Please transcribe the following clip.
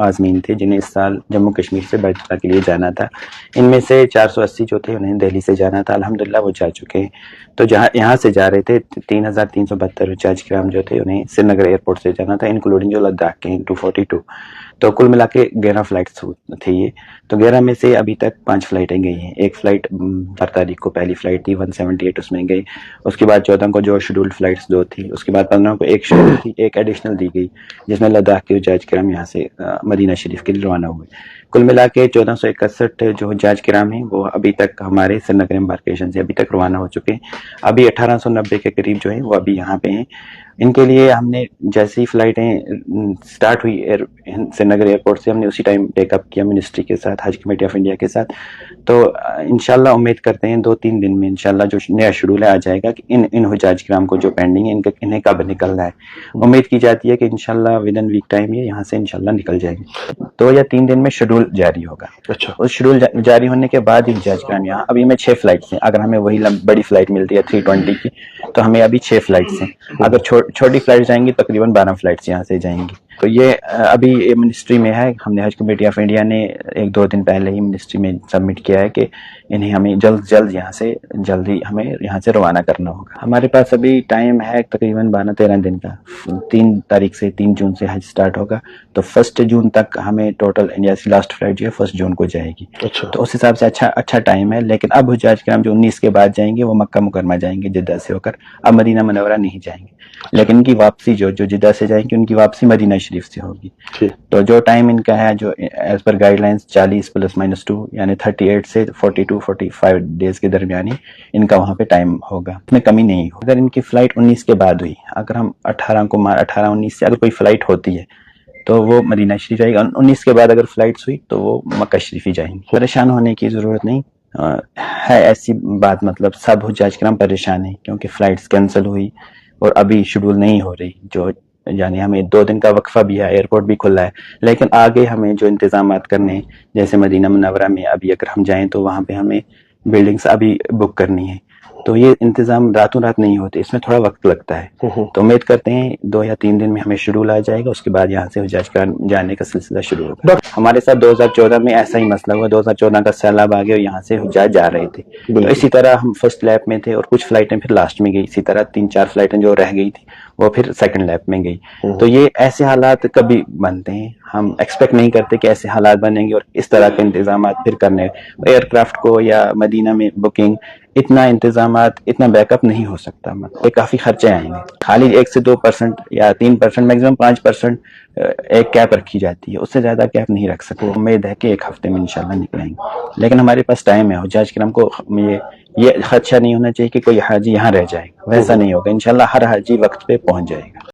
عازمین تھے جنہیں اس سال جموں کشمیر سے بیت اللہ کے لیے جانا تھا. ان میں سے 480 جو تھے انہیں دہلی سے جانا تھا. الحمدللہ وہ جا چکے ہیں. تو جہاں یہاں سے جا رہے تھے 3372 حجاج کرام جو تھے انہیں سری نگر ایئرپورٹ سے جانا تھا، انکلوڈنگ جو لداخ کے 242. تو کل ملا کے 11 فلائٹس تھے یہ. تو 11 میں سے ابھی تک 5 فلائٹیں گئی ہیں. ایک فلائٹ 4 تاریخ کو پہلی فلائٹ تھی 178 اس میں گئی. اس کے بعد 14 کو جو شیڈولڈ فلائٹس 2 تھی. اس کے بعد 15 کو ایک شیڈول تھی، ایک ایڈیشنل دی گئی جس میں لداخ کے حجاج کرام یہاں سے مدینہ شریف کے لیے روانہ ہوئے. کل ملا کے 1461 جو حجاج کرام ہیں وہ ابھی تک ہمارے سری نگر امبارکیشن سے ابھی تک روانہ ہو چکے ہیں. ابھی 1890 کے قریب جو ہیں وہ ابھی یہاں پہ ہیں. ان کے لیے ہم نے جیسی ہی فلائٹیں سٹارٹ ہوئی سری نگر ایئرپورٹ سے، ہم نے اسی ٹائم ٹیک اپ کیا منسٹری کے ساتھ، حج کمیٹی آف انڈیا کے ساتھ. تو انشاءاللہ امید کرتے ہیں 2-3 دن میں انشاءاللہ جو نیا شیڈول ہے آ جائے گا کہ ان حجاج کرام کو جو پینڈنگ ہے انہیں کب نکلنا ہے. امید کی جاتی ہے کہ انشاءاللہ ود ان ویک ٹائم یہ یہاں سے انشاءاللہ نکل جائیں گے. 2 یا 3 دن میں شیڈول جاری ہوگا. اچھا، اس شیڈول جاری ہونے کے بعد ہی حجاج کرام یہاں. ابھی ہمیں 6 فلائٹس ہیں. اگر ہمیں وہی بڑی فلائٹ ملتی ہے 320 کی تو ہمیں ابھی 6 فلائٹس ہیں. اگر چھوٹی فلائٹ جائیں گی تقریباً 12 فلائٹس یہاں سے جائیں گی. تو یہ ابھی منسٹری میں ہے. ہم نے حج کمیٹی آف انڈیا نے 1-2 دن پہلے ہی منسٹری میں سبمٹ کیا ہے کہ انہیں ہمیں جلد جلدی ہمیں یہاں سے روانہ کرنا ہوگا. ہمارے پاس ابھی ٹائم ہے تقریباً 12-13 دن کا. 3 تاریخ سے 3 جون سے حج سٹارٹ ہوگا تو 1 جون تک ہمیں ٹوٹل انڈیا سے لاسٹ فلائٹ جو ہے 1 جون کو جائے گی. اچھا، تو اس حساب سے اچھا ٹائم ہے. لیکن اب حجاج کرام جو 19 کے بعد جائیں گے وہ مکہ مکرمہ جائیں گے جدہ سے ہو کر. اب مدینہ منورہ نہیں جائیں گے. لیکن ان کی واپسی جو جدہ سے جائیں گے ان کی واپسی مدینہ شریف سے ہوگی. تو جو ٹائم ان کا ہے جو ایز پر گائیڈ لائنس 40 ± 2 یعنی 38 سے 42-45 ڈیز کے درمیان ہی ان کا وہاں پہ ٹائم ہوگا. اس میں کمی نہیں ہوگی. اگر ان کی فلائٹ 19 کے بعد ہوئی، اگر ہم 18-19 سے اگر کوئی فلائٹ ہوتی ہے تو وہ مدینہ شریف جائے گا. 19 کے بعد اگر فلائٹس ہوئی تو وہ مکہ شریف ہی جائیں گی. پریشان ہونے کی ضرورت نہیں ہے. ایسی بات مطلب سب حجاج کرام پریشان ہیں کیونکہ فلائٹس کینسل ہوئی اور ابھی شیڈول نہیں ہو رہی. جو یعنی ہمیں 2 دن کا وقفہ بھی ہے، ایئرپورٹ بھی کھلا ہے، لیکن آگے ہمیں جو انتظامات کرنے ہیں جیسے مدینہ منورہ میں ابھی اگر ہم جائیں تو وہاں پہ ہمیں بلڈنگس ابھی بک کرنی ہے. تو یہ انتظام راتوں رات نہیں ہوتے، اس میں تھوڑا وقت لگتا ہے. تو امید کرتے ہیں 2 یا 3 دن میں ہمیں شیڈول آ جائے گا. اس کے بعد یہاں سے حجاج کرام جانے کا سلسلہ شروع ہوگا. ہمارے ساتھ 2014 میں ایسا ہی مسئلہ ہوا. 2014 کا سیلاب آ گیا اور یہاں سے حجاج جا رہے تھے. تو اسی طرح ہم فرسٹ لیپ میں تھے اور کچھ فلائٹیں پھر لاسٹ میں گئی. اسی طرح 3-4 فلائٹیں جو رہ گئی تھی وہ پھر سیکنڈ لیپ میں گئی. تو یہ ایسے حالات کبھی بنتے ہیں. ہم ایکسپیکٹ نہیں کرتے کہ ایسے حالات بنیں گے اور اس طرح کے انتظامات پھر کرنے. ایئر کرافٹ کو یا مدینہ میں بکنگ اتنا انتظامات اتنا بیک اپ نہیں ہو سکتا. یہ کافی خرچے آئیں گے. خالی 1 سے 2% یا 3%، میکسیمم 5% ایک کیپ رکھی جاتی ہے. اس سے زیادہ کیپ نہیں رکھ سکتے. امید ہے کہ 1 ہفتے میں انشاءاللہ نکلیں گے. لیکن ہمارے پاس ٹائم ہے. حجاج کرام کو یہ خدشہ نہیں ہونا چاہیے کہ کوئی حاجی یہاں رہ جائے گا. ویسا نہیں ہوگا. انشاءاللہ ہر حاجی وقت پہ پہنچ جائے گا.